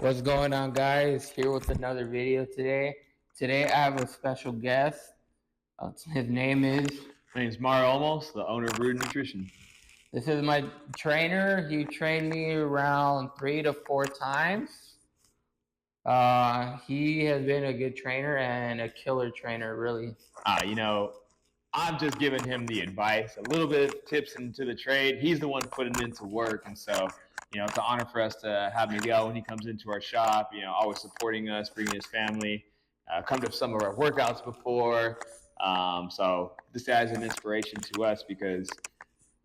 What's going on, guys? Here with another video today. Today I have a special guest. His name is. My name's Mario Almost, the owner of Rude Nutrition. This is my trainer. He trained me around 3 to 4 times. He has been a good trainer and a killer trainer, really. I'm just giving him the advice, a little bit of tips into the trade. He's the one putting into work, and so it's an honor for us to have Miguel when he comes into our shop. Always supporting us, bringing his family, come to some of our workouts before. So this guy's an inspiration to us because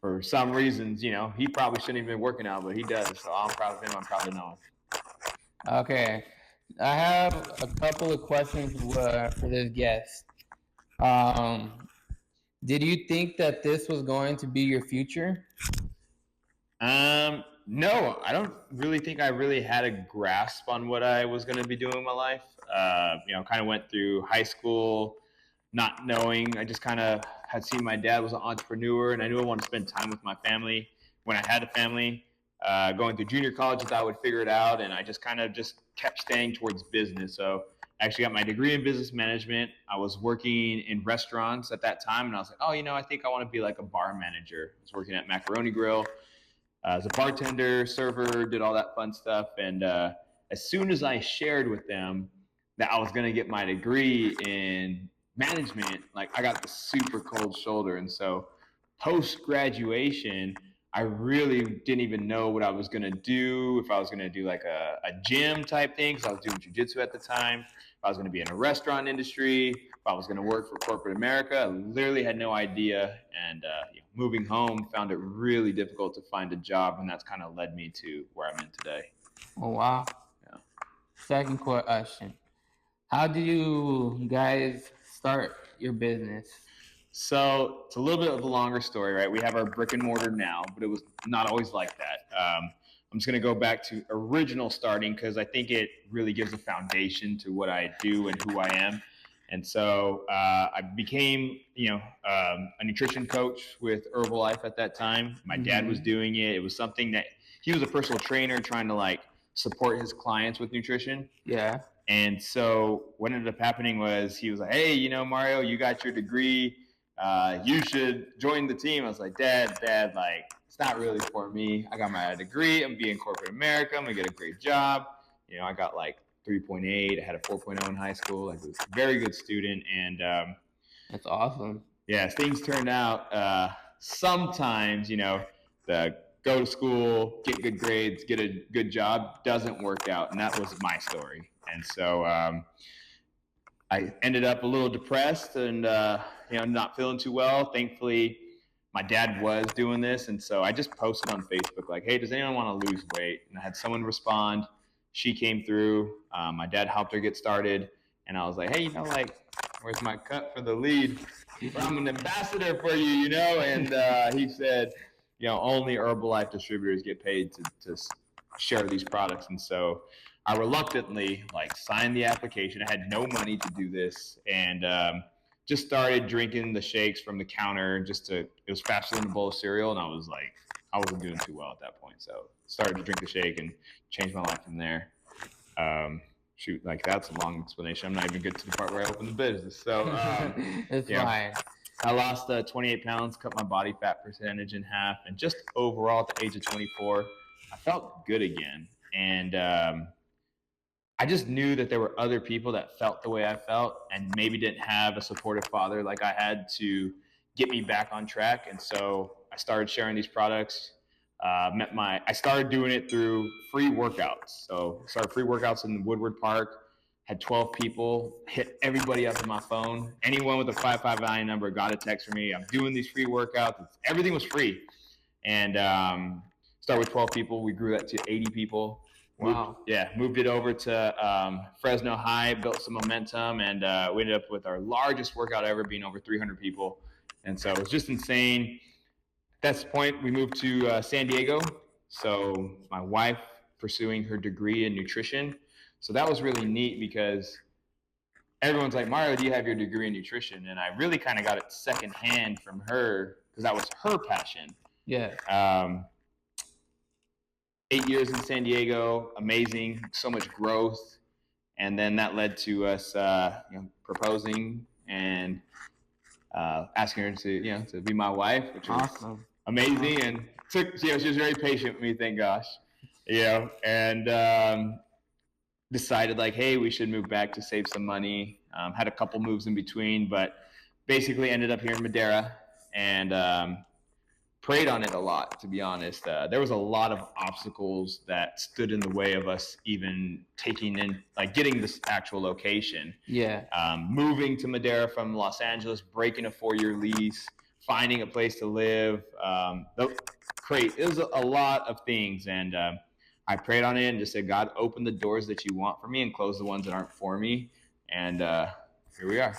for some reasons, he probably shouldn't even been working out, but he does. So I'm proud of him. I'm proud to know him. Okay, I have a couple of questions for this guest. Did you think that this was going to be your future? No, I don't really think I really had a grasp on what I was going to be doing in my life. Kind of went through high school not knowing. I just kind of had seen my dad was an entrepreneur, and I knew I wanted to spend time with my family when I had a family. Going through junior college, I thought I would figure it out, and I just kind of just kept staying towards business. So I actually got my degree in business management. I was working in restaurants at that time, and I was like, I think I want to be like a bar manager. I was working at Macaroni Grill as a bartender, server, did all that fun stuff. And as soon as I shared with them that I was going to get my degree in management, like I got the super cold shoulder. And so post graduation, I really didn't even know what I was going to do, if I was going to do like a gym type thing, because I was doing jiu-jitsu at the time, if I was going to be in a restaurant industry, if I was going to work for corporate America. I literally had no idea. And moving home, found it really difficult to find a job, and that's kind of led me to where I'm in today. Oh, wow. Yeah. Second question. How do you guys start your business? So it's a little bit of a longer story, right? We have our brick and mortar now, but it was not always like that. I'm just going to go back to original starting because I think it really gives a foundation to what I do and who I am. And so I became, a nutrition coach with Herbalife at that time. My dad was doing it. It was something that he was a personal trainer trying to support his clients with nutrition. Yeah. And so what ended up happening was he was like, hey, Mario, you got your degree. You should join the team. I was like, Dad, it's not really for me. I got my degree. I'm being corporate America. I'm going to get a great job. I got 3.8. I had a 4.0 in high school. I was a very good student. And that's awesome. Yeah, things turned out sometimes, the go to school, get good grades, get a good job doesn't work out. And that was my story. And so I ended up a little depressed and, not feeling too well. Thankfully, my dad was doing this. And so I just posted on Facebook, like, hey, does anyone want to lose weight? And I had someone respond. She came through. My dad helped her get started. And I was like, hey, where's my cut for the lead? I'm an ambassador for you, And he said, only Herbalife distributors get paid to share these products. And so I reluctantly signed the application. I had no money to do this, and just started drinking the shakes from the counter. It was faster than a bowl of cereal, and I wasn't doing too well at that point. So started to drink the shake and changed my life from there. That's a long explanation. I'm not even good to the part where I opened the business. So it's fine. I lost 28 pounds, cut my body fat percentage in half, and just overall at the age of 24, I felt good again. And I just knew that there were other people that felt the way I felt and maybe didn't have a supportive father like I had to get me back on track. And so I started sharing these products. I started doing it through free workouts. So I started free workouts in Woodward Park, had 12 people, hit everybody up on my phone. Anyone with a 559 number got a text from me. I'm doing these free workouts. Everything was free. And started with 12 people. We grew that to 80 people. Wow. Moved it over to Fresno High, built some momentum, and we ended up with our largest workout ever being over 300 people. And so it was just insane. At this point, we moved to San Diego. So my wife pursuing her degree in nutrition. So that was really neat because everyone's like, Mario, do you have your degree in nutrition? And I really kind of got it secondhand from her because that was her passion. Yeah. 8 years in San Diego, amazing, so much growth. And then that led to us proposing and asking her to be my wife, which was amazing. And took, she was very patient with me, thank gosh. And decided like, hey, we should move back to save some money. Had a couple moves in between, but basically ended up here in Madera and prayed on it a lot, to be honest. There was a lot of obstacles that stood in the way of us even getting this actual location. Yeah. Moving to Madera from Los Angeles, breaking a 4-year lease, finding a place to live. It was a lot of things, and I prayed on it and just said, God, open the doors that you want for me and close the ones that aren't for me. And here we are.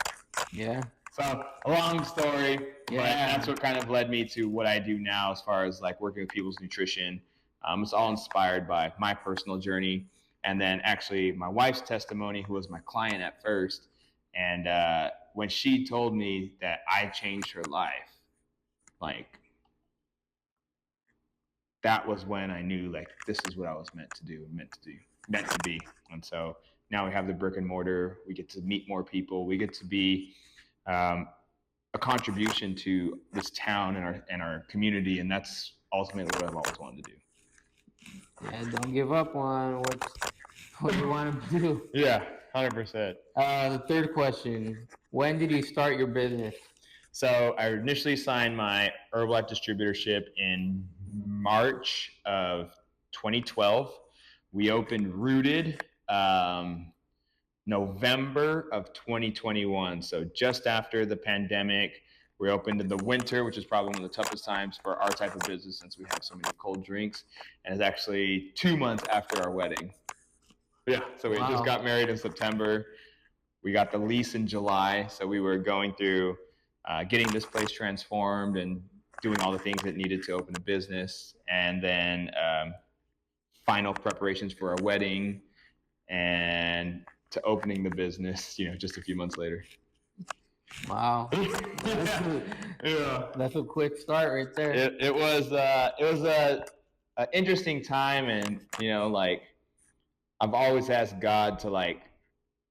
Yeah. So a long story, but that's what kind of led me to what I do now as far as like working with people's nutrition. It's all inspired by my personal journey. And then actually my wife's testimony, who was my client at first. And when she told me that I changed her life, like that was when I knew like this is what I was meant to be. And so now we have the brick and mortar. We get to meet more people. We get to be a contribution to this town and our community, and that's ultimately what I've always wanted to do. Yeah, don't give up on what you want to do. Yeah, 100%. The third question: when did you start your business? So I initially signed my Herbalife distributorship in March of 2012. We opened Rooted November of 2021. So just after the pandemic, we opened in the winter, which is probably one of the toughest times for our type of business since we have so many cold drinks. And it's actually 2 months after our wedding. Yeah, so we just got married in September. We got the lease in July. So we were going through getting this place transformed and doing all the things that needed to open a business. And then final preparations for our wedding and to opening the business, just a few months later. Wow. That's a quick start right there. It was an interesting time, and like I've always asked God to like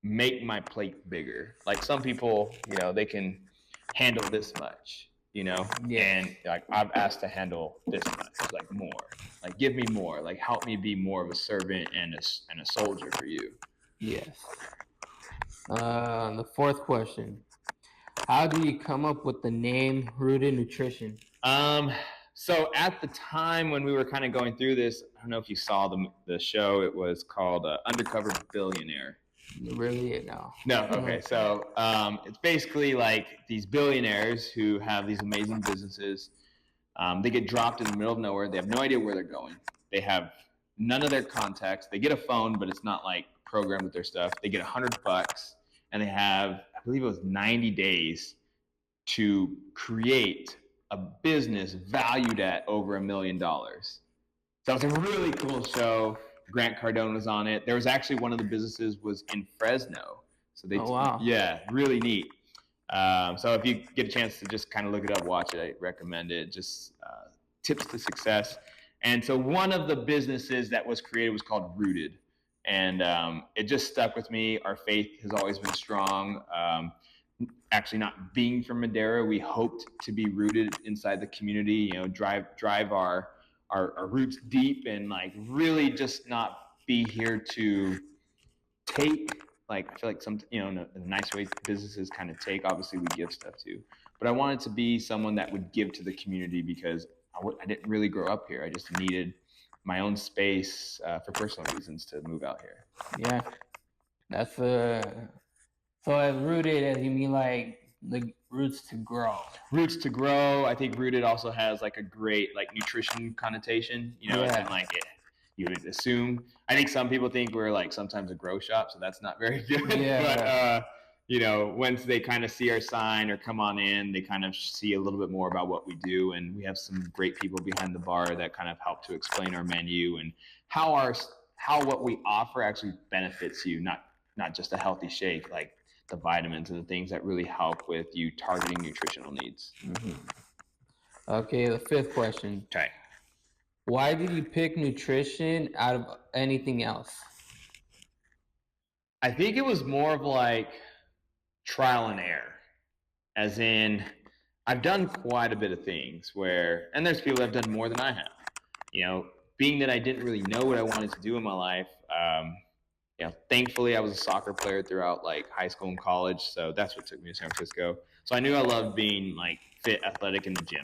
make my plate bigger. Like some people, they can handle this much, and like I've asked to handle this much, like more. Like give me more. Like help me be more of a servant and a soldier for you. Yes. The fourth question: how do you come up with the name Rooted Nutrition? So at the time when we were kind of going through this, I don't know if you saw the show. It was called Undercover Billionaire. Really? No. No. Okay. So it's basically like these billionaires who have these amazing businesses. They get dropped in the middle of nowhere. They have no idea where they're going. They have none of their contacts. They get a phone, but it's not like programmed with their stuff. They get $100, and they have, I believe it was 90 days to create a business valued at over $1 million. So it's a really cool show. Grant Cardone was on it. There was actually one of the businesses was in Fresno. So yeah, really neat. So if you get a chance to just kind of look it up, watch it, I recommend it. Just tips to success. And so one of the businesses that was created was called Rooted. And it just stuck with me. Our faith has always been strong. Actually, not being from Madera, we hoped to be rooted inside the community, drive our roots deep and like really just not be here to take, like I feel like some, in a nice way businesses kind of take. Obviously we give stuff too, but I wanted to be someone that would give to the community because I didn't really grow up here. I just needed my own space for personal reasons to move out here. Yeah, that's so as rooted as you mean like the roots to grow. Roots to grow. I think rooted also has like a great like nutrition connotation. And like you would assume. I think some people think we're like sometimes a grow shop, so that's not very good. Yeah. But once they kind of see our sign or come on in, they kind of see a little bit more about what we do, and we have some great people behind the bar that kind of help to explain our menu and how what we offer actually benefits you, not just a healthy shake, like the vitamins and the things that really help with you targeting nutritional needs. Mm-hmm. Okay, the fifth question. Okay. Why did you pick nutrition out of anything else? I think it was more of like trial and error, as in I've done quite a bit of things where, and there's people that have done more than I have. Being that I didn't really know what I wanted to do in my life, thankfully I was a soccer player throughout like high school and college, so that's what took me to San Francisco. So I knew I loved being like fit, athletic in the gym.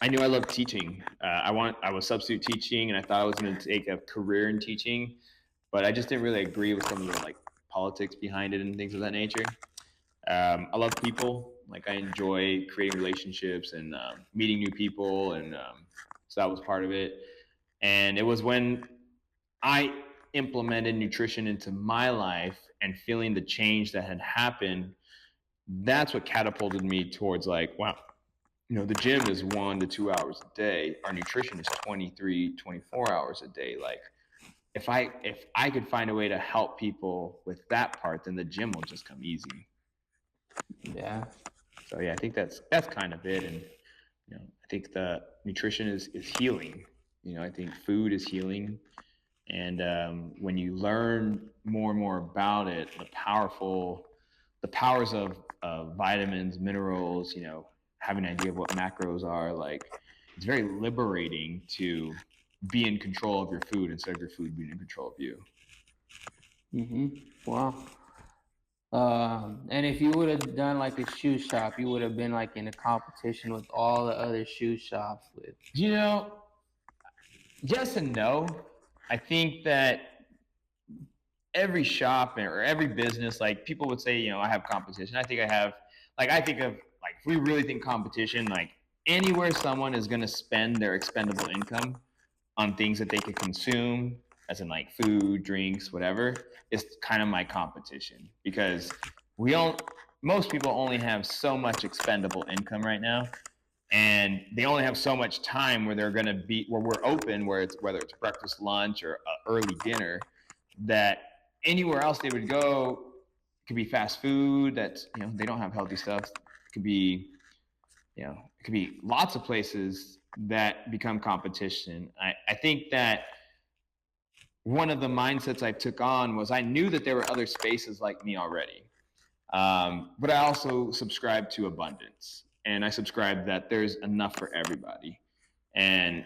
I knew I loved teaching. I was substitute teaching, and I thought I was going to take a career in teaching, but I just didn't really agree with some of the like politics behind it and things of that nature. I love people. Like I enjoy creating relationships and meeting new people, and so that was part of it. And it was when I implemented nutrition into my life and feeling the change that had happened. That's what catapulted me towards like, wow, the gym is 1 to 2 hours a day. Our nutrition is 23, 24 hours a day. Like if I could find a way to help people with that part, then the gym will just come easy. Yeah. So yeah, I think that's kind of it. And I think the nutrition is healing. I think food is healing. And when you learn more and more about it, the powers of vitamins, minerals, having an idea of what macros are, like it's very liberating to be in control of your food instead of your food being in control of you. Wow. And if you would have done like a shoe shop, you would have been like in a competition with all the other shoe shops with. Yes and no. I think that every shop or every business, like people would say, I have competition. I think I have, I think of like, if we really think competition, like anywhere someone is going to spend their expendable income on things that they could consume, as in like food, drinks, whatever, is kind of my competition, because most people only have so much expendable income right now, and they only have so much time where they're going to be where we're open, whether it's breakfast, lunch, or early dinner, that anywhere else they would go could be fast food that's they don't have healthy stuff. It could be lots of places that become competition. I think that one of the mindsets I took on was I knew that there were other spaces like me already, but I also subscribe to abundance, and I subscribe that there's enough for everybody. And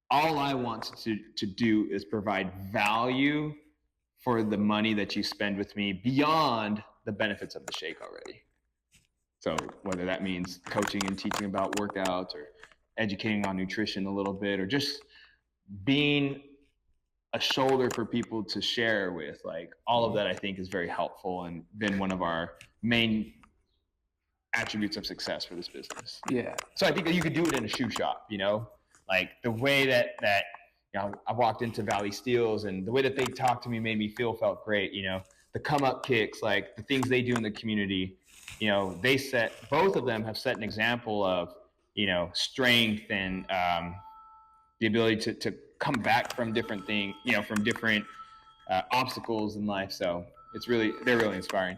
all I want to do is provide value for the money that you spend with me beyond the benefits of the shake already. So whether that means coaching and teaching about workouts, or educating on nutrition a little bit, or just being a shoulder for people to share with, like all of that, I think is very helpful and been one of our main attributes of success for this business. Yeah. So I think that you could do it in a shoe shop, like the way that I walked into Valley Steels, and the way that they talked to me made me felt great. The come up kicks, like the things they do in the community, both of them have set an example of, strength and the ability to come back from different things, from different obstacles in life. So they're really inspiring.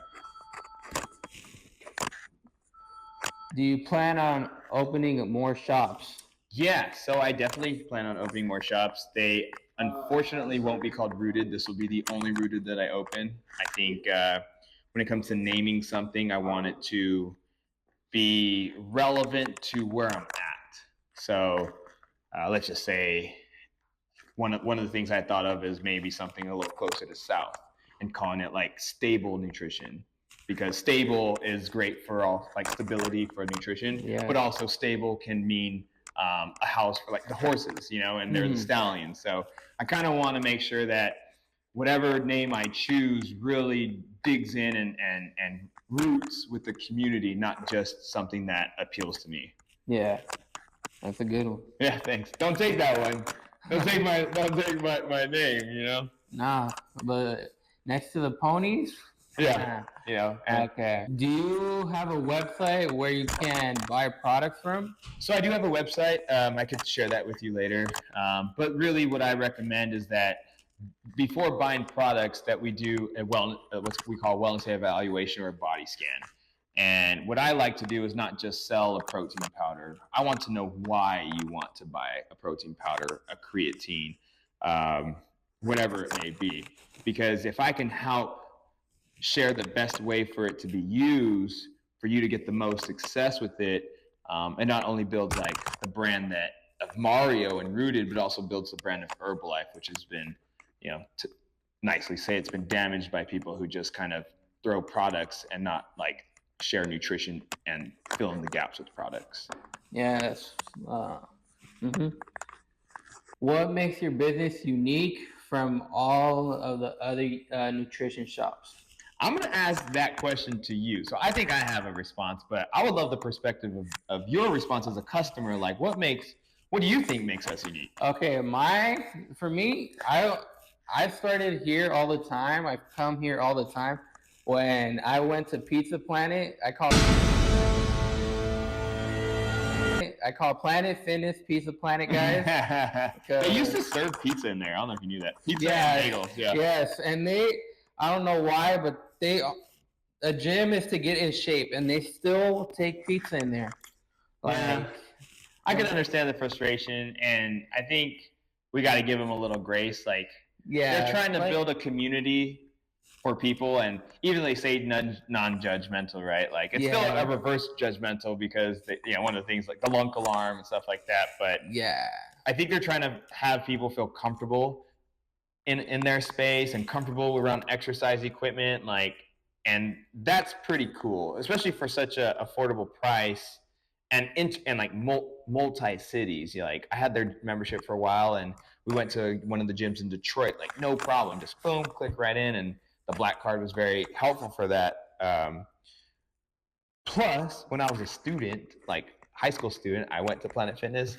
Do you plan on opening more shops? Yeah, so I definitely plan on opening more shops. They unfortunately won't be called Rooted. This will be the only Rooted that I open. I think when it comes to naming something, I want it to be relevant to where I'm at. So let's just say one of the things I thought of is maybe something a little closer to South, and calling it like Stable Nutrition, because stable is great for all like stability for nutrition, but also stable can mean a house for like the horses, and they're the stallions. So I kind of want to make sure that whatever name I choose really digs in and roots with the community, not just something that appeals to me. Yeah, that's a good one. Yeah, thanks. Don't take that one. Don't take my name. Nah, but next to the ponies. Yeah. Okay. Do you have a website where you can buy products from? So I do have a website. I could share that with you later. But really, what I recommend is that before buying products, that we do what we call wellness evaluation or a body scan. And what I like to do is not just sell a protein powder. I want to know why you want to buy a protein powder, a creatine, whatever it may be. Because if I can help share the best way for it to be used, for you to get the most success with it, it not only builds like the brand that of Mario and Rooted, but also builds the brand of Herbalife, which has been, to nicely say, it's been damaged by people who just kind of throw products and not like share nutrition and fill in the gaps with products. Yes. What makes your business unique from all of the other nutrition shops? I'm going to ask that question to you. So I think I have a response, but I would love the perspective of your response as a customer. Like, what do you think makes us unique? Okay, for me, I started here all the time. I've come here all the time. When I went to Pizza Planet, I call Planet Fitness Pizza Planet, guys. They used to serve pizza in there. I don't know if you knew that. Pizza and bagels. Yeah. Yes, and I don't know why, but a gym is to get in shape, and they still take pizza in there. Like, I can understand the frustration, and I think we got to give them a little grace. Like, they're trying to build a community for people, and even they say non-judgmental, right? Like, it's still a reverse judgmental because one of the things like the lunk alarm and stuff like that. But I think they're trying to have people feel comfortable in their space and comfortable around exercise equipment, and that's pretty cool, especially for such a affordable price. And like multi cities, like I had their membership for a while, and we went to one of the gyms in Detroit, like no problem, just boom, click right in, and the Black Card was very helpful for that. Plus, when I was a student, like high school student, I went to Planet Fitness.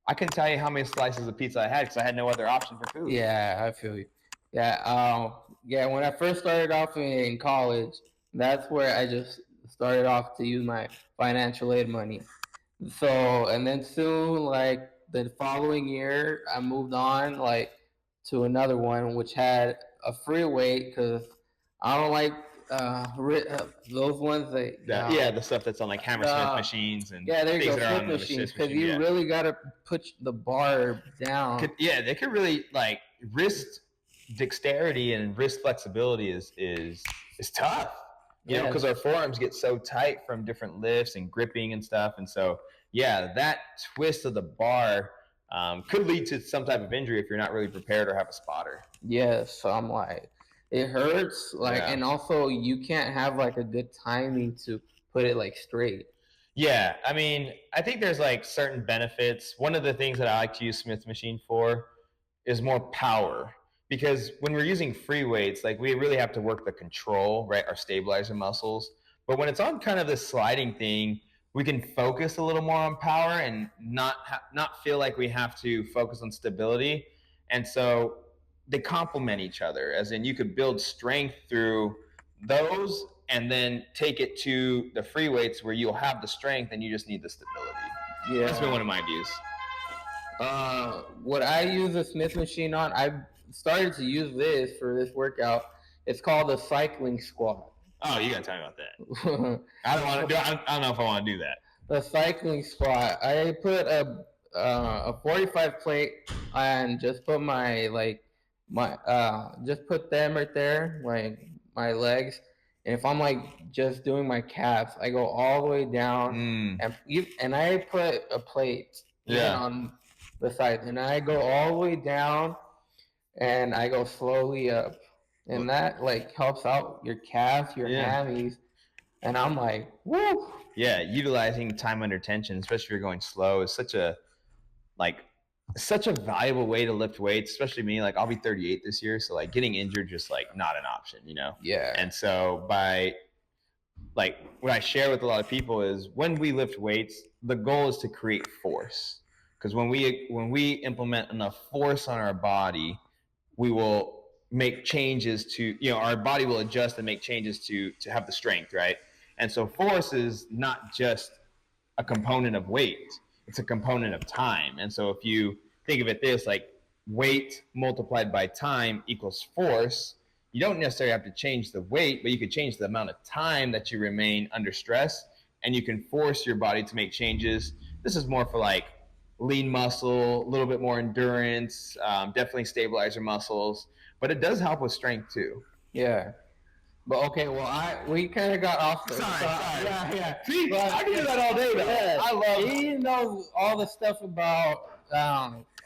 I couldn't tell you how many slices of pizza I had because I had no other option for food. Yeah, I feel you. Yeah, when I first started off in college, that's where I just started off to use my financial aid money. So, and then soon, like the following year, I moved on to another one which had a free weight because I don't like those ones the stuff that's on like Hammersmith machines and there you go, Smith machines, because you really got to put the bar down. They could really like wrist dexterity and wrist flexibility is tough, because our forearms get so tight from different lifts and gripping and stuff, and so that twist of the bar could lead to some type of injury if you're not really prepared or have a spotter. Yes, so I'm like, it hurts, and also you can't have like a good timing to put it like straight. Yeah, I mean, I think there's like certain benefits. One of the things that I like to use Smith machine for is more power, because when we're using free weights, like we really have to work the control, right? Our stabilizer muscles. But when it's on kind of this sliding thing, we can focus a little more on power and not feel like we have to focus on stability. And so they complement each other, as in you could build strength through those and then take it to the free weights where you'll have the strength and you just need the stability. Yeah, that's been one of my views. What I use a Smith machine on, I started to use this for this workout. It's called a cycling squat. Oh, you gotta tell me about that. I don't know if I want to do that. The cycling squat. I put a 45 plate and just put just put them right there, like my legs. And if I'm like just doing my calves, I go all the way down, and I put a plate on the side, and I go all the way down, and I go slowly up, and that like helps out your calves, your hammies, and I'm like, woo. Yeah, utilizing time under tension, especially if you're going slow, is such a valuable way to lift weights, especially me. Like I'll be 38 this year, so like getting injured just like not an option, Yeah. And so by like what I share with a lot of people is when we lift weights, the goal is to create force. Because when we implement enough force on our body, we will make changes to, our body will adjust and make changes to have the strength, right? And so force is not just a component of weight, it's a component of time. And so if you think of it this, like weight multiplied by time equals force, you don't necessarily have to change the weight, but you could change the amount of time that you remain under stress, and you can force your body to make changes. This is more for like lean muscle, a little bit more endurance, definitely stabilize your muscles, but it does help with strength too. Yeah. But okay, well, we kind of got off the. Sorry. Yeah, yeah. See, But, I can do that all day though. Yeah, I love. he knows all the stuff about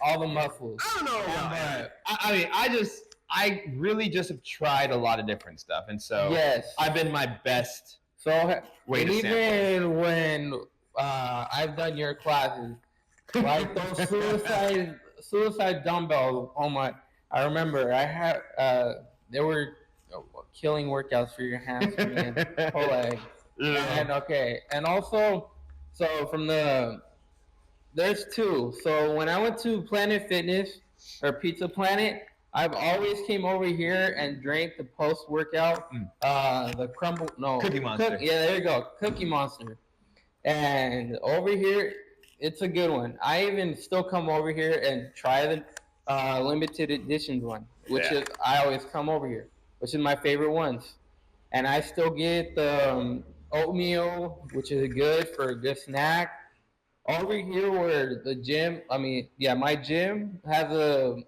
all the muscles. I don't know, but I really just have tried a lot of different stuff, and so Yes. I've been my best. So Way and to even when I've done your classes, like those suicide dumbbells. Oh my! I remember I had they were killing workouts for your hamstring and whole leg. And okay, and also, so from there's two. So when I went to Planet Fitness or Pizza Planet, I've always came over here and drank the post workout, the crumble, no, Cookie Monster. yeah, there you go, Cookie Monster. And over here, it's a good one. I even still come over here and try the limited editions one, which Yeah. is I always come over here, which is my favorite ones. And I still get the oatmeal, which is good for a good snack. Over here, where the gym, I mean, yeah, my gym has a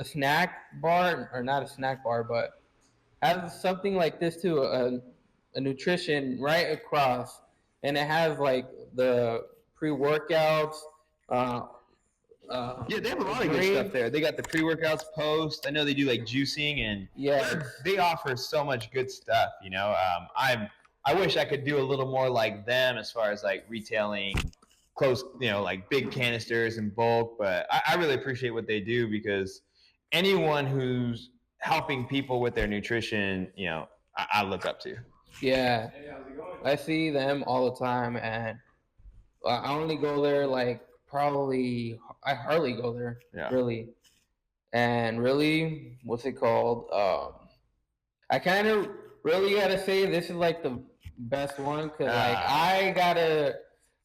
snack bar, or not a snack bar, but has something like this too, a nutrition right across, and it has like the pre-workouts. Uh, Yeah, they have a lot of good stuff there. They got the pre-workouts post. I know they do like juicing, and Yeah, they offer so much good stuff. You know, I wish I could do a little more like them as far as like retailing close, like big canisters in bulk. But I really appreciate what they do, because anyone who's helping people with their nutrition, I look up to. yeah. I see them all the time, and I only go there like probably I hardly go there Yeah. really, and really, what's it called? I kind of really gotta say this is like the best one because like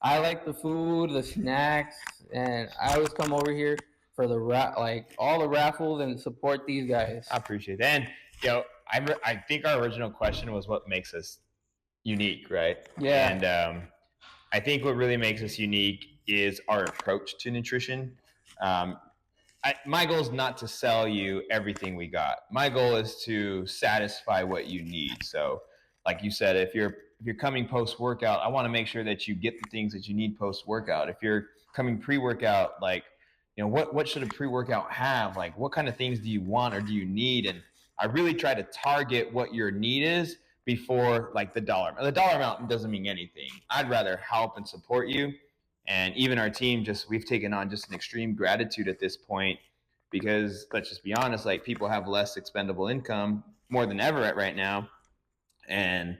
I like the food, the snacks, and I always come over here for the like all the raffles and support these guys. I appreciate that. And I think our original question was what makes us unique, right? Yeah. And I think what really makes us unique is our approach to nutrition. My goal is not to sell you everything we got. My goal is to satisfy what you need. So, like you said, if you're coming post workout, I want to make sure that you get the things that you need post workout. If you're coming pre workout, like what should a pre workout have? Like what kind of things do you want or do you need? And I really try to target what your need is before like the dollar amount. The dollar amount doesn't mean anything. I'd rather help and support you. And even our team, we've taken on just an extreme gratitude at this point, because let's just be honest, like people have less expendable income more than ever right now. And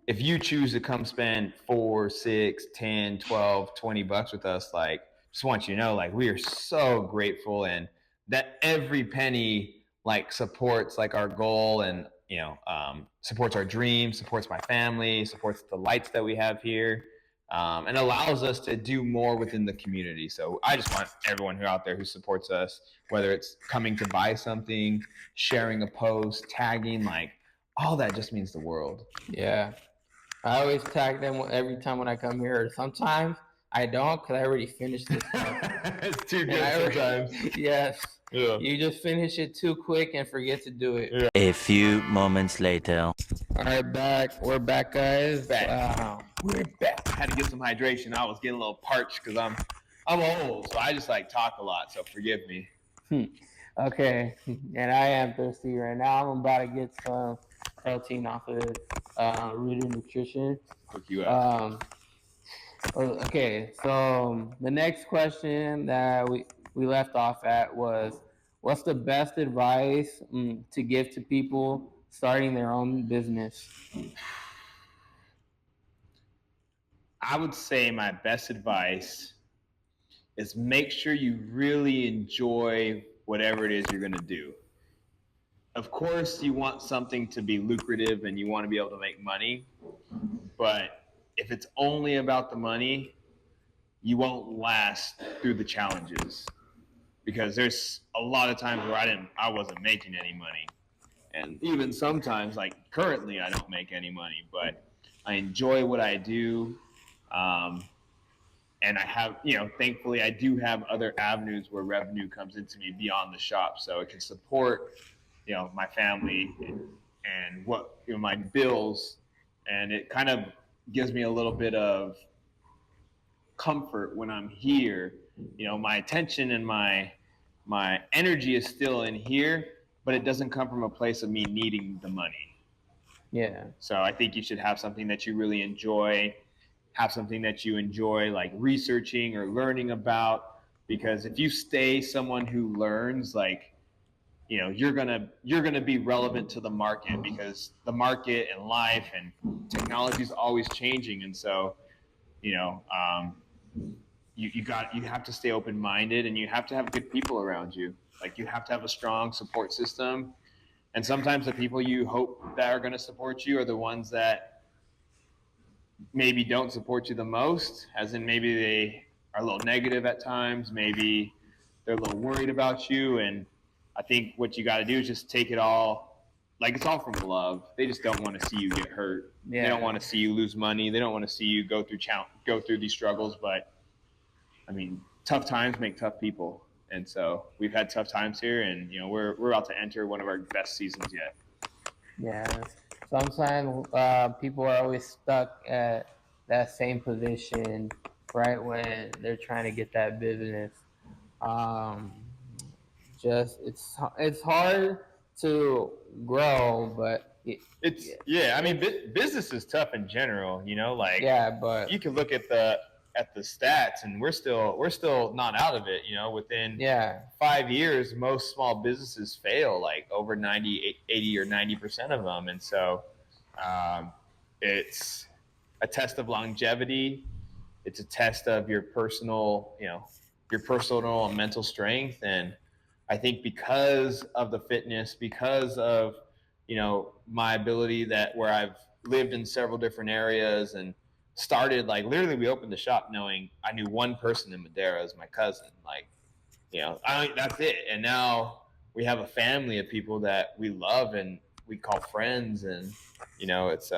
if you choose to come spend 4, 6, 10, 12, 20 bucks with us, like just want you to know, like we are so grateful, and that every penny like supports like our goal, and supports our dreams, supports my family, supports the lights that we have here, and allows us to do more within the community. So I just want everyone who out there who supports us, whether it's coming to buy something, sharing a post, tagging, like all that just means the world. Yeah. I always tag them every time when I come here. Sometimes I don't because I already finished this. It's too good sometimes. Yes. Yeah. You just finish it too quick and forget to do it. Yeah. A few moments later. All right, we're back, guys. We're back. I had to get some hydration. I was getting a little parched because I'm old, so I just like talk a lot. So forgive me. Okay, and I am thirsty right now. I'm about to get some protein off of Rooted Nutrition. Hook you up. Okay, so the next question that we left off at was, what's the best advice to give to people starting their own business? I would say my best advice is make sure you really enjoy whatever it is you're going to do. Of course, you want something to be lucrative and you want to be able to make money, but if it's only about the money, you won't last through the challenges, because there's a lot of times where I wasn't making any money. And even sometimes, like currently, I don't make any money, but I enjoy what I do. Um, and I have, thankfully, I do have other avenues where revenue comes into me beyond the shop, so it can support, my family and what my bills, and it kind of gives me a little bit of comfort when I'm here. My attention and my energy is still in here, but it doesn't come from a place of me needing the money. Yeah. So I think you should have something that you really enjoy, have something that you enjoy like researching or learning about, because if you stay someone who learns, like, you're gonna be relevant to the market, because the market and life and technology is always changing. And so, you know um, you have to stay open minded, and you have to have good people around you. Like, you have to have a strong support system. And sometimes the people you hope that are going to support you are the ones that maybe don't support you the most, as in maybe they are a little negative at times, maybe they're a little worried about you. And I think what you got to do is just take it all, like, it's all from love. They just don't want to see you get hurt. Yeah. They don't want to see you lose money. They don't want to see you go through these struggles. But I mean, tough times make tough people. And so we've had tough times here, and we're about to enter one of our best seasons yet. Yeah. Sometimes people are always stuck at that same position right when they're trying to get that business. Um, just it's hard to grow, but It's yeah. I mean, business is tough in general. Like, yeah, but you can look at the stats, and we're still not out of it. Within yeah, 5 years, most small businesses fail, like over 90, 80, or 90% of them. And so, um, it's a test of longevity. It's a test of your personal and mental strength. And I think because of the fitness, because of my ability, that where I've lived in several different areas and started, like, literally, we opened the shop knowing I knew one person in Madera as my cousin. Like, that's it. And now we have a family of people that we love and we call friends. And it's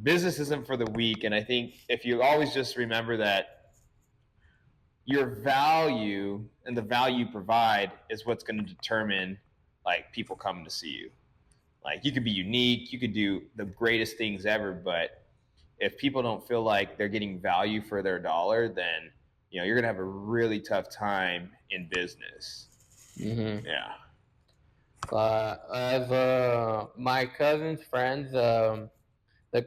business isn't for the weak. And I think if you always just remember that your value and the value you provide is what's going to determine, like, people coming to see you. Like, you could be unique, you could do the greatest things ever, but if people don't feel like they're getting value for their dollar, then you're gonna have a really tough time in business. Mm-hmm. Yeah. As my cousin's friends, the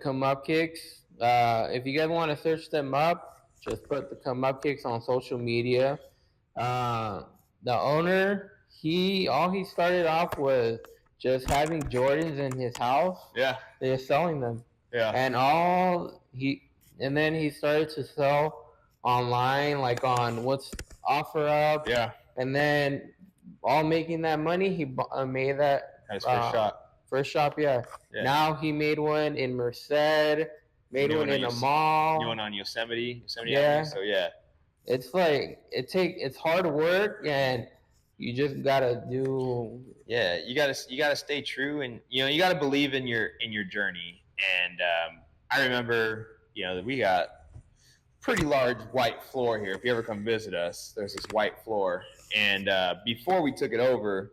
Come Up Kicks. If you guys want to search them up, just put the Come Up Kicks on social media. Uh, the owner, he started off was just having Jordans in his house. Yeah. They're selling them, Yeah. and then he started to sell online, like on what's OfferUp. Yeah. And then all making that money, he made that His first shop. First shop, yeah. Now he made one in Merced, made one in a mall. New one on Yosemite Yeah. Avenue. So yeah. It's like it's hard work, and you just gotta do. Yeah, you gotta stay true, and you gotta believe in your journey. And I remember that we got pretty large white floor here. If you ever come visit us, there's this white floor, and before we took it over,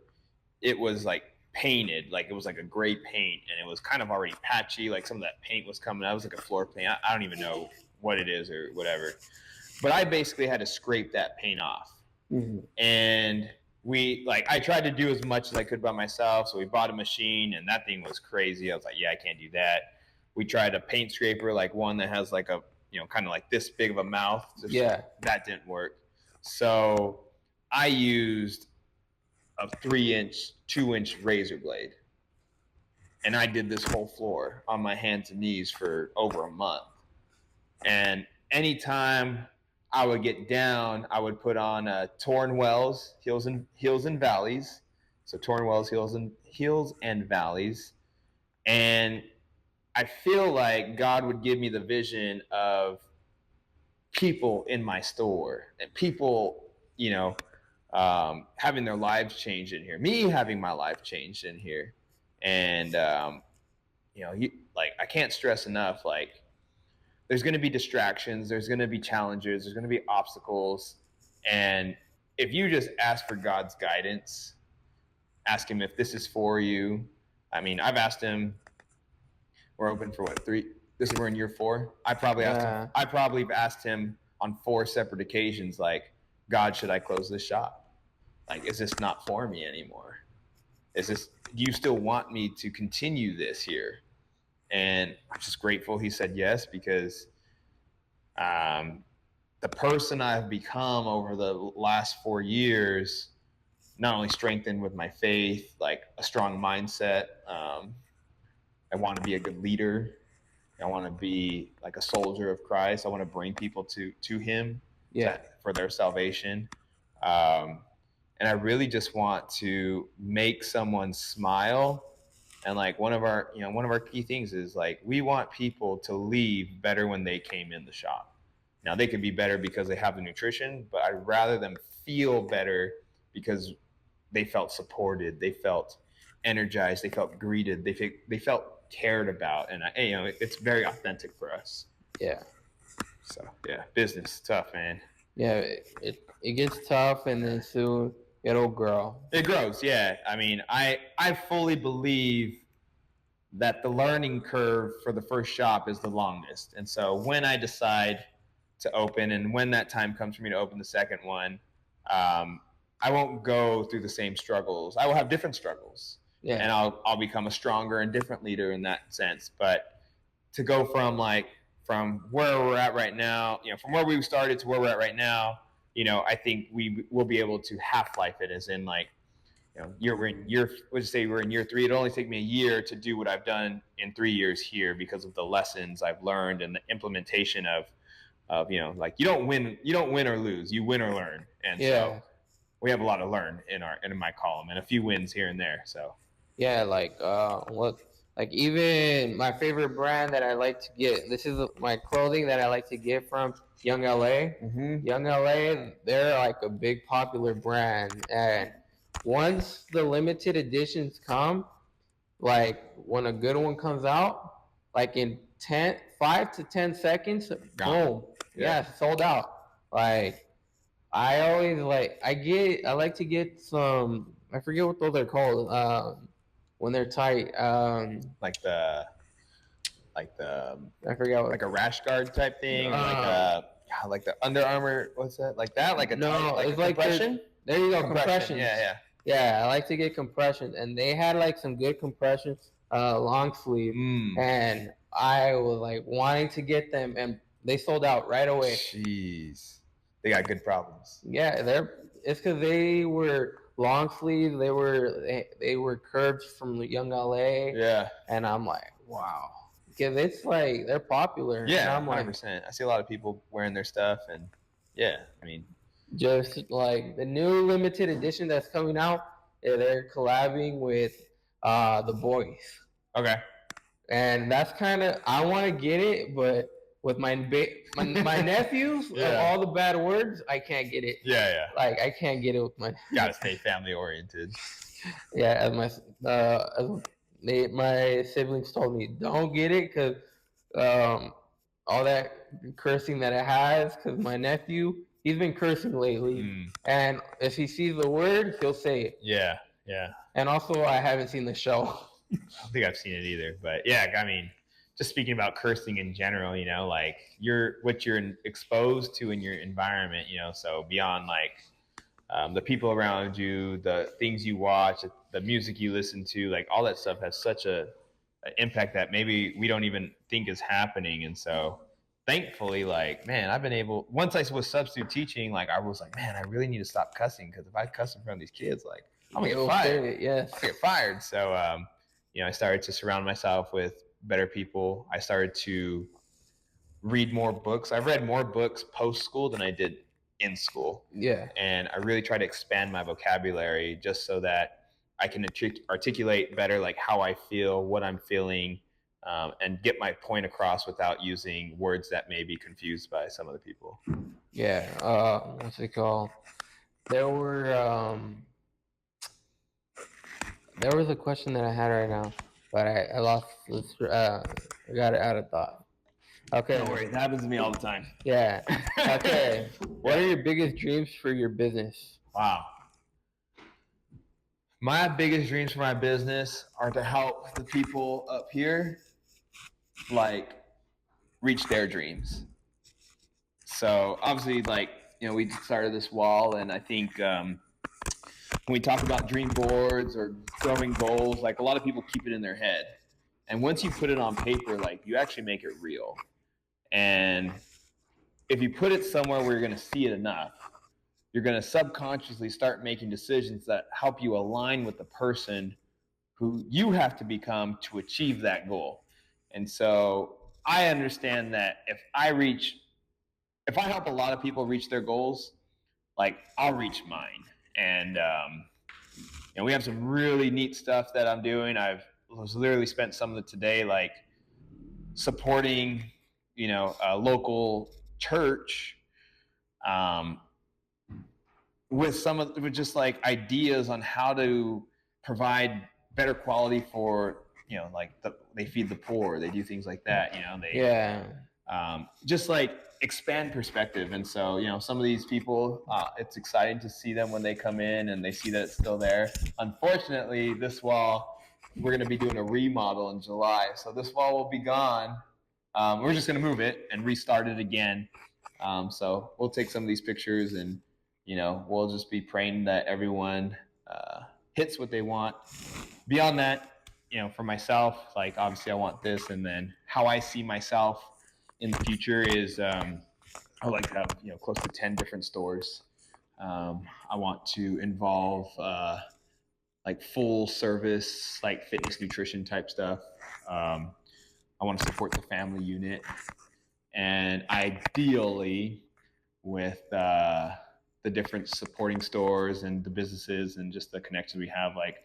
it was like painted, like it was like a gray paint, and it was kind of already patchy. Like, some of that paint was coming out. It was like a floor paint. I don't even know what it is or whatever, but I basically had to scrape that paint off. Mm-hmm. And I tried to do as much as I could by myself. So we bought a machine, and that thing was crazy. I was like, yeah, I can't do that. We tried a paint scraper, like one that has like a, kind of like this big of a mouth. Yeah. That didn't work. So I used a 3-inch, 2-inch razor blade. And I did this whole floor on my hands and knees for over a month. And anytime I would get down, I would put on Torn Wells, Hills and Valleys. So Torn Wells, Hills and Valleys. And I feel like God would give me the vision of people in my store, and people, having their lives changed in here. Me having my life changed in here. And like I can't stress enough, like there's going to be distractions, there's going to be challenges, there's going to be obstacles, and if you just ask for God's guidance, ask him if this is for you. I mean, I've asked him. We're open for what, 3? We're in year 4. Yeah. I probably have asked him on 4 separate occasions, like, God, should I close this shop? Like, is this not for me anymore? Do you still want me to continue this here? And I'm just grateful he said yes, because the person I've become over the last 4 years not only strengthened with my faith, like a strong mindset. I want to be a good leader. I want to be like a soldier of Christ. I want to bring people to Him Yeah. for their salvation. And I really just want to make someone smile. And like one of our key things is like we want people to leave better when they came in the shop. Now they could be better because they have the nutrition, but I'd rather them feel better because they felt supported, they felt energized, they felt greeted, they felt cared about, and it's very authentic for us. Yeah. So yeah, business tough, man. Yeah, it gets tough, and then soon it'll grow. It grows, yeah. I mean, I fully believe that the learning curve for the first shop is the longest, and so when I decide to open, and when that time comes for me to open the second one, I won't go through the same struggles. I will have different struggles, Yeah. and I'll become a stronger and different leader in that sense. But to go from where we're at right now, from where we started to where we're at right now, I think we will be able to half-life it, as in like, we're in year 3. It only take me a year to do what I've done in 3 years here because of the lessons I've learned and the implementation of like you don't win or lose, you win or learn. And so we have a lot to learn in my column, and a few wins here and there. So yeah, like like even my favorite brand that I like to get. This is my clothing that I like to get from Young LA. Mm-hmm. Young LA, they're like a big popular brand, and once the limited editions come, like when a good one comes out, like in 5 to 10 seconds, boom, yeah, sold out. Like I always I like to get some, I forget what those are called, when they're tight, like the I forget what, like a rash guard type thing, like the Under Armour, what's that, like that, like a no, tight, like it's a compression. There you go, compressions. Yeah. I like to get compressions, and they had like some good compressions, long sleeve, and I was like wanting to get them, and they sold out right away. Jeez, they got good problems. Yeah, it's because they were long sleeve. They were curved from Young LA. Yeah, and I'm like, wow, because it's like they're popular. Yeah, and I'm 100%. I see a lot of people wearing their stuff, and yeah, I mean, just like the new limited edition that's coming out, they're collabing with the boys. Okay. And that's kind of, I want to get it, but with my nephews, all the bad words, I can't get it. Yeah. Like I can't get it with my. Gotta stay family oriented. Yeah, as my siblings told me, don't get it because all that cursing that it has. Because my nephew, he's been cursing lately, and if he sees the word, he'll say it. Yeah. And also, I haven't seen the show. I don't think I've seen it either, but yeah, I mean, just speaking about cursing in general, like what you're exposed to in your environment, so beyond like the people around you, the things you watch, the music you listen to, like all that stuff has such an impact that maybe we don't even think is happening. And so thankfully, like, man, I've been able, once I was substitute teaching, like I was like, man, I really need to stop cussing, because if I cuss in front of these kids, like I'm gonna get fired. Yes. I'll get fired. So I started to surround myself with better people. I started to read more books. I've read more books post school than I did in school. Yeah. And I really try to expand my vocabulary just so that I can articulate better, like how I feel, what I'm feeling, and get my point across without using words that may be confused by some other people. Yeah. What's it called? There There was a question that I had right now, but I lost this. I got it out of thought. Okay. Don't worry, that happens to me all the time. Yeah. Okay. What are your biggest dreams for your business? Wow. My biggest dreams for my business are to help the people up here, like, reach their dreams. So obviously, like, we started this wall, and I think when we talk about dream boards or growing goals, like, a lot of people keep it in their head, and once you put it on paper, like, you actually make it real. And if you put it somewhere where you're going to see it enough, you're going to subconsciously start making decisions that help you align with the person who you have to become to achieve that goal. And so I understand that if I help a lot of people reach their goals, like, I'll reach mine. And we have some really neat stuff that I'm doing. I've literally spent some of it today, like, supporting, a local church, with just, like, ideas on how to provide better quality for, like, they feed the poor, they do things like that, Yeah. Just, like, expand perspective. And so, some of these people, it's exciting to see them when they come in and they see that it's still there. Unfortunately, this wall, we're going to be doing a remodel in July, so this wall will be gone. We're just going to move it and restart it again. So we'll take some of these pictures, and we'll just be praying that everyone hits what they want. Beyond that, for myself, like, obviously I want this, and then how I see myself in the future is I would like to have close to 10 different stores. I want to involve like full service, like fitness, nutrition type stuff. I want to support the family unit, and ideally with the different supporting stores and the businesses and just the connections we have, like,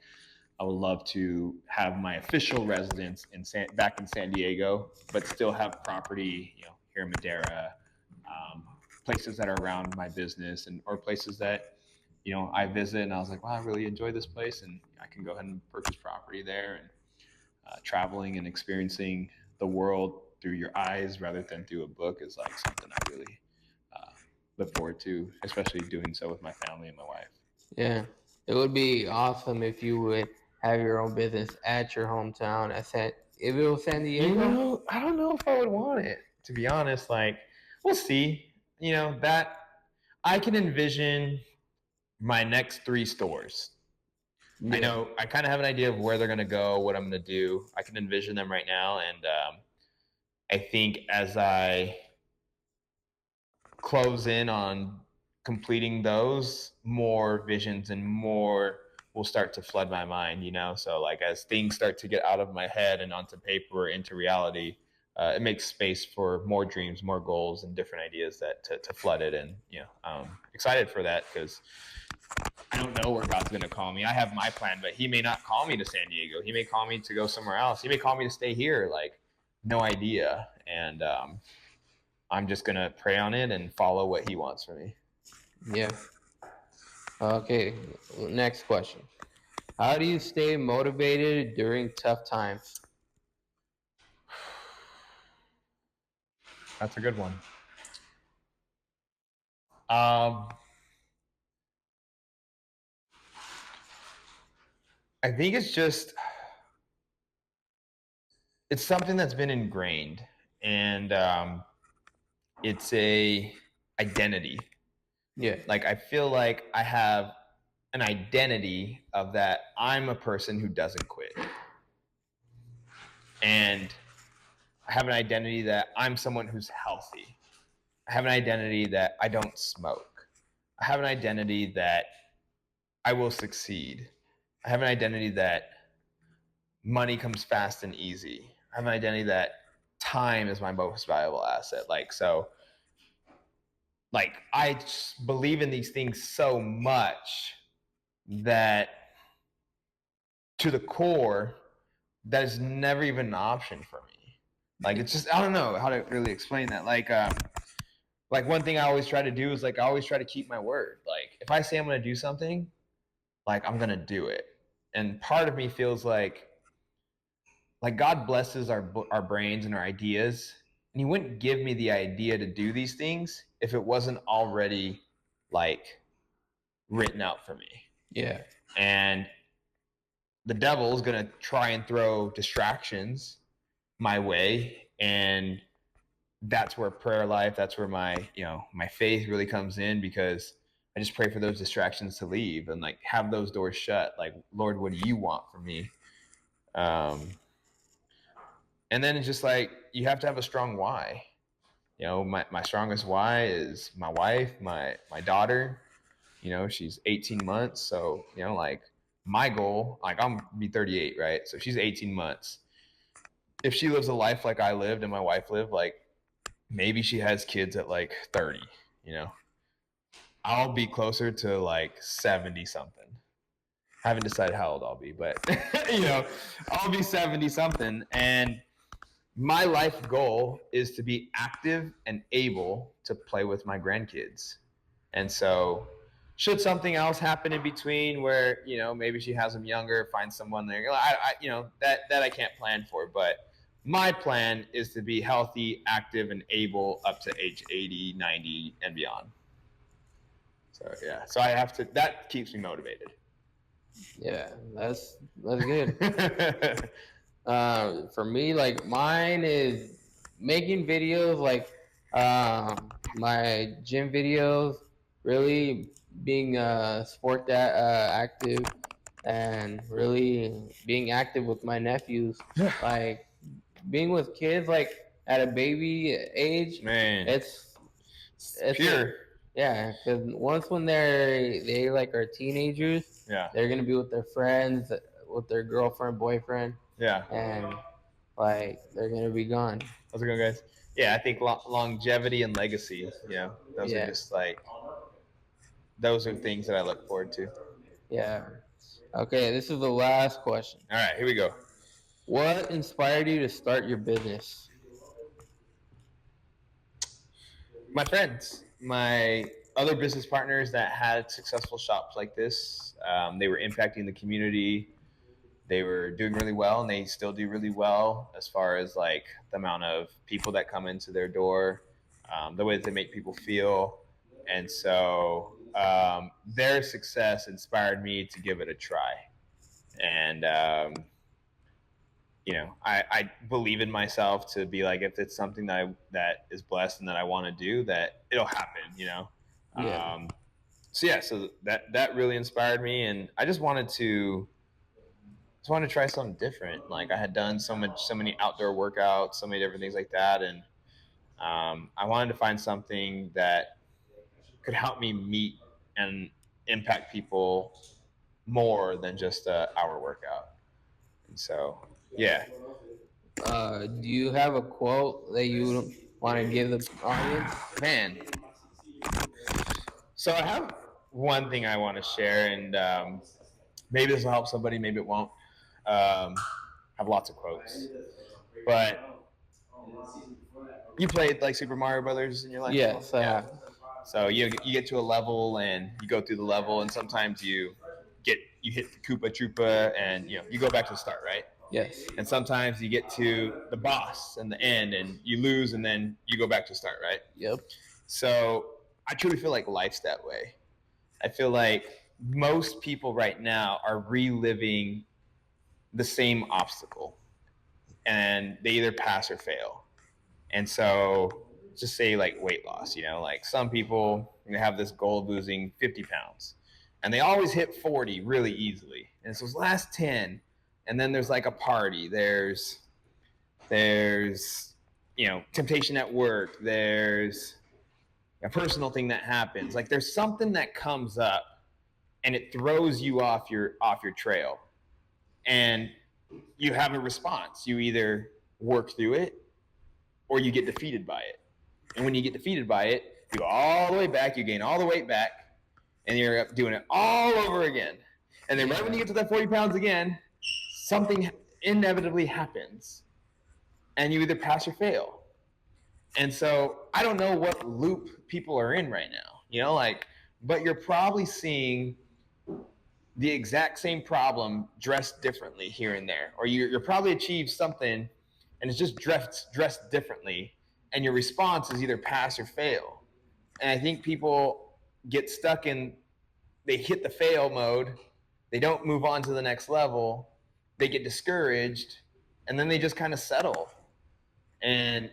I would love to have my official residence back in San Diego, but still have property, here in Madera, places that are around my business, or places that, I visit and I was like, wow, I really enjoy this place, and I can go ahead and purchase property there. And traveling and experiencing the world through your eyes rather than through a book is, like, something I really look forward to, especially doing so with my family and my wife. Yeah. It would be awesome if you would have your own business at your hometown. If it was San Diego. I don't know if I would want it, to be honest. Like, we'll see. That I can envision my next 3 stores. Yeah. I know I kind of have an idea of where they're going to go, what I'm going to do. I can envision them right now. And I think as I close in on completing those, more visions and more will start to flood my mind, So, like, as things start to get out of my head and onto paper, into reality, it makes space for more dreams, more goals, and different ideas that to flood it. And I'm excited for that, because I don't know where God's going to call me. I have my plan, but He may not call me to San Diego. He may call me to go somewhere else. He may call me to stay here. Like, no idea. And I'm just going to pray on it and follow what He wants for me. Yeah. Okay. Next question. How do you stay motivated during tough times? That's a good one. I think it's something that's been ingrained, and it's a identity. Yeah. Like, I feel like I have an identity of that I'm a person who doesn't quit. And I have an identity that I'm someone who's healthy. I have an identity that I don't smoke. I have an identity that I will succeed. I have an identity that money comes fast and easy. I have an identity that time is my most valuable asset. Like, I believe in these things so much that, to the core, that is never even an option for me. Like, it's just, I don't know how to really explain that. Like, one thing I always try to do is, like, I always try to keep my word. Like, if I say I'm going to do something, like, I'm going to do it. And part of me feels like God blesses our brains and our ideas, and he wouldn't give me the idea to do these things if it wasn't already like written out for me. Yeah. And the devil is going to try and throw distractions my way, and that's where prayer life, that's where my faith really comes in, because I just pray for those distractions to leave and like have those doors shut. Like, Lord, what do you want from me? And then it's just like you have to have a strong why. My strongest why is my wife, my daughter. She's 18 months, so like my goal, like I'm be 38, right? So she's 18 months. If she lives a life like I lived and my wife lived, like maybe she has kids at like 30. I'll be closer to like 70 something. I haven't decided how old I'll be, but I'll be 70 something. And my life goal is to be active and able to play with my grandkids. And so should something else happen in between where, maybe she has them younger, find someone there, that I can't plan for. But my plan is to be healthy, active, and able up to age 80, 90, and beyond. So, yeah. So I have to, that keeps me motivated. Yeah, that's good. For me, like mine is making videos, like my gym videos, really being sport that active, and really being active with my nephews, like being with kids, like at a baby age. Man, it's pure. Yeah, because once when they like are teenagers, Yeah. they're gonna be with their friends, with their girlfriend, boyfriend. Yeah. And like they're gonna be gone. How's it going, guys? Yeah, I think longevity and legacy. Those are just like those are things that I look forward to. Yeah. Okay, this is the last question. All right, here we go. What inspired you to start your business? My friends, my other business partners that had successful shops like this, they were impacting the community. They were doing really well, and they still do really well as far as like the amount of people that come into their door, the way that they make people feel. And so their success inspired me to give it a try. And I believe in myself to be like, if it's something that is blessed and that I want to do, that it'll happen. Yeah. So that really inspired me, and I just wanted to try something different. Like I had done so many outdoor workouts, so many different things like that, and I wanted to find something that could help me meet and impact people more than just an hour workout. And so, yeah. Do you have a quote that you want to give the audience? Man. So I have one thing I want to share, and maybe this will help somebody, maybe it won't. I have lots of quotes, but you played like Super Mario Brothers in your life? Yes, I have. So you get to a level and you go through the level, and sometimes you hit the Koopa Troopa and you go back to the start, right? Yes. And sometimes you get to the boss and the end and you lose, and then you go back to the start, right? Yep. So I truly feel like life's that way. I feel like most people right now are reliving the same obstacle, and they either pass or fail. And so just say like weight loss, like some people have this goal of losing 50 pounds, and they always hit 40 really easily. And it's those last 10, and then there's like a party. There's temptation at work. There's a personal thing that happens. Like there's something that comes up, and it throws you off your trail, and you have a response. You either work through it or you get defeated by it. And when you get defeated by it, you go all the way back, you gain all the weight back, and you're doing it all over again. And then right when you get to that 40 pounds again, something inevitably happens, and you either pass or fail. And so I don't know what loop people are in right now, but you're probably seeing the exact same problem dressed differently here and there, or you're probably achieved something and it's just dressed differently, and your response is either pass or fail. And I think people get stuck in, they hit the fail mode, they don't move on to the next level, they get discouraged, and then they just kind of settle. And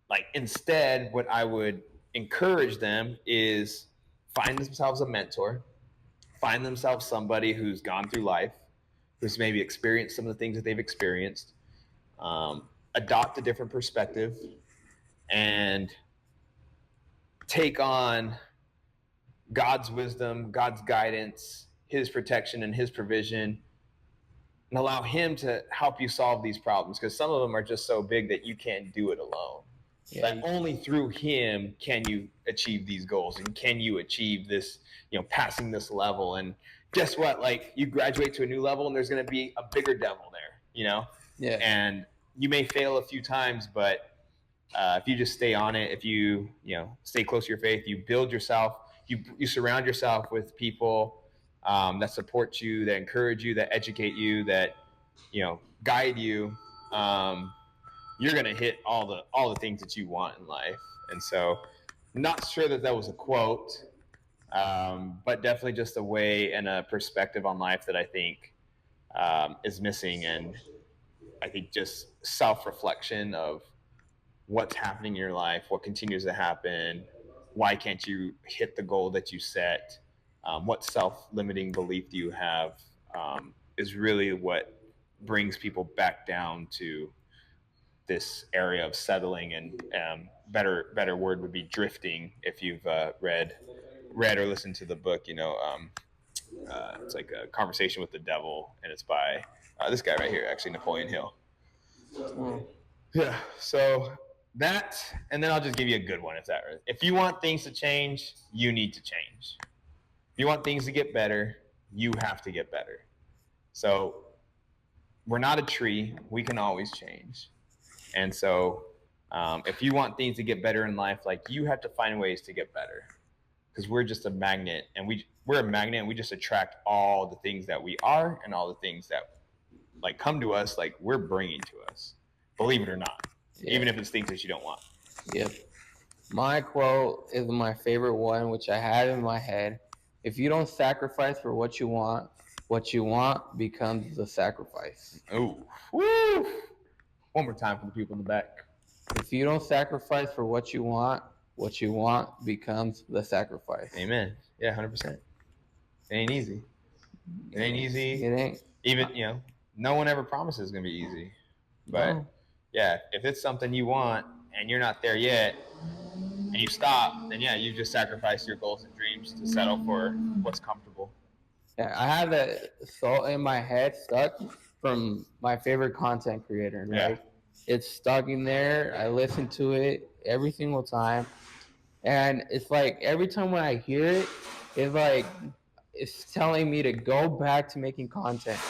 like instead, what I would encourage them is find themselves a mentor, find themselves somebody who's gone through life, who's maybe experienced some of the things that they've experienced, adopt a different perspective, and take on God's wisdom, God's guidance, His protection, and His provision, and allow Him to help you solve these problems, because some of them are just so big that you can't do it alone. Yeah. But only through Him can you achieve these goals, and can you achieve this, passing this level. And guess what? Like, you graduate to a new level, and there's going to be a bigger devil there, Yeah. And you may fail a few times, but if you just stay on it, if you stay close to your faith, you build yourself, you surround yourself with people that support you, that encourage you, that educate you, that guide you. You're gonna hit all the things that you want in life. And so, not sure that was a quote, but definitely just a way and a perspective on life that I think is missing. And I think just self-reflection of what's happening in your life, what continues to happen, why can't you hit the goal that you set, what self-limiting belief do you have, is really what brings people back down to this area of settling. And better word would be drifting. If you've read or listened to the book, it's like a Conversation with the Devil, and it's by this guy right here, actually, Napoleon Hill. Yeah. So that, and then I'll just give you a good one. If you want things to change, you need to change. If you want things to get better, you have to get better. So we're not a tree. We can always change. And so if you want things to get better in life, like, you have to find ways to get better, because we're just a magnet, and we're a magnet, and we just attract all the things that we are, and all the things that like come to us, like, we're bringing to us, believe it or not. Yeah. Even if it's things that you don't want. Yep. My quote is my favorite one, which I have in my head. If you don't sacrifice for what you want becomes the sacrifice. Oh, woo! One more time for the people in the back. If you don't sacrifice for what you want becomes the sacrifice. Amen. Yeah, 100%. It ain't easy. It ain't easy. It ain't. Even, no one ever promises it's going to be easy. But, yeah, if it's something you want and you're not there yet, and you stop, then, yeah, you just sacrifice your goals and dreams to settle for what's comfortable. Yeah, I have that thought in my head stuck from my favorite content creator, right? Yeah. It's stuck in there. I listen to it every single time. And it's like every time when I hear it, it's like it's telling me to go back to making content,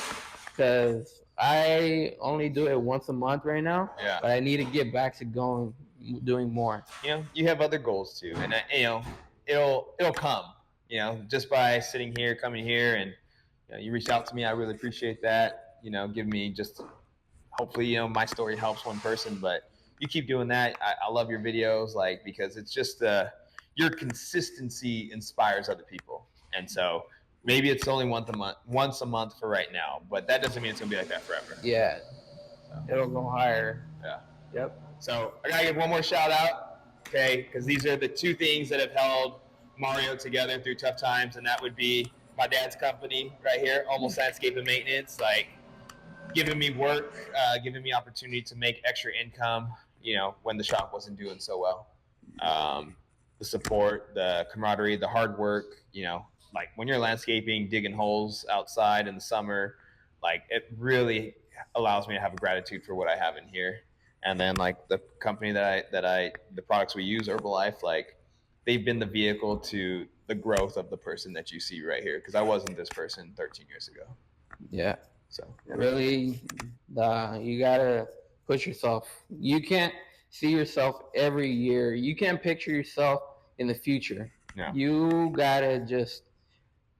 because I only do it once a month right now. Yeah. But I need to get back to doing more. You have other goals too, and it'll come. Just by sitting here, coming here, and you reached out to me. I really appreciate that. Give me just, hopefully, my story helps one person. But you keep doing that. I love your videos, because it's just your consistency inspires other people. And so maybe it's only once a month for right now, but that doesn't mean it's gonna be like that forever. Yeah, it'll go higher. Yeah. Yep. So I gotta give one more shout out, okay? Because these are the two things that have held Mario together through tough times, and that would be my dad's company right here, Almost Landscape and Maintenance, giving me work, giving me opportunity to make extra income, when the shop wasn't doing so well. The support, the camaraderie, the hard work, when you're landscaping, digging holes outside in the summer, it really allows me to have a gratitude for what I have in here. And then the company the products we use, Herbalife, they've been the vehicle to the growth of the person that you see right here. Because I wasn't this person 13 years ago. Yeah. So really, you gotta push yourself. You can't see yourself every year. You can't picture yourself in the future. Yeah. You gotta just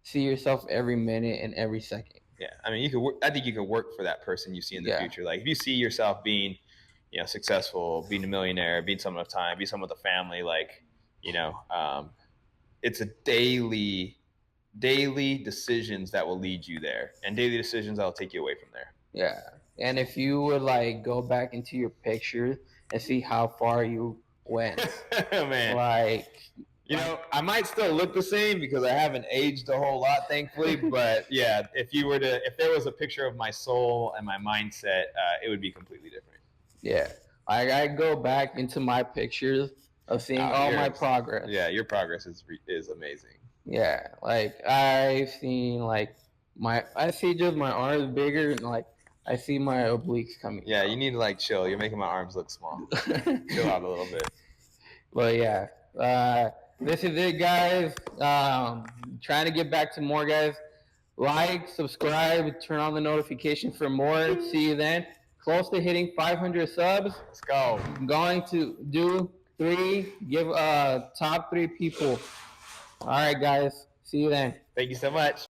see yourself every minute and every second. Yeah, I mean, you could. I think you could work for that person you see in the Yeah. future. Like if you see yourself being, successful, being a millionaire, being someone of time, being someone with a family, like, it's a daily decisions that will lead you there, and daily decisions that will take you away from there. Yeah. And if you would like go back into your pictures and see how far you went, Man, like I might still look the same because I haven't aged a whole lot, thankfully. But yeah, if there was a picture of my soul and my mindset, it would be completely different. yeah, I go back into my pictures of seeing all my progress. Yeah, your progress is amazing. Yeah, like I've seen like I see just my arms bigger and like I see my obliques coming. Yeah, you need to like chill. You're making my arms look small. Chill out a little bit. But yeah, this is it, guys. Trying to get back to more, guys. Like, subscribe, turn on the notification for more. See you then. Close to hitting 500 subs. Let's go. I'm going to do 3. Give top 3 people. All right, guys. See you then. Thank you so much.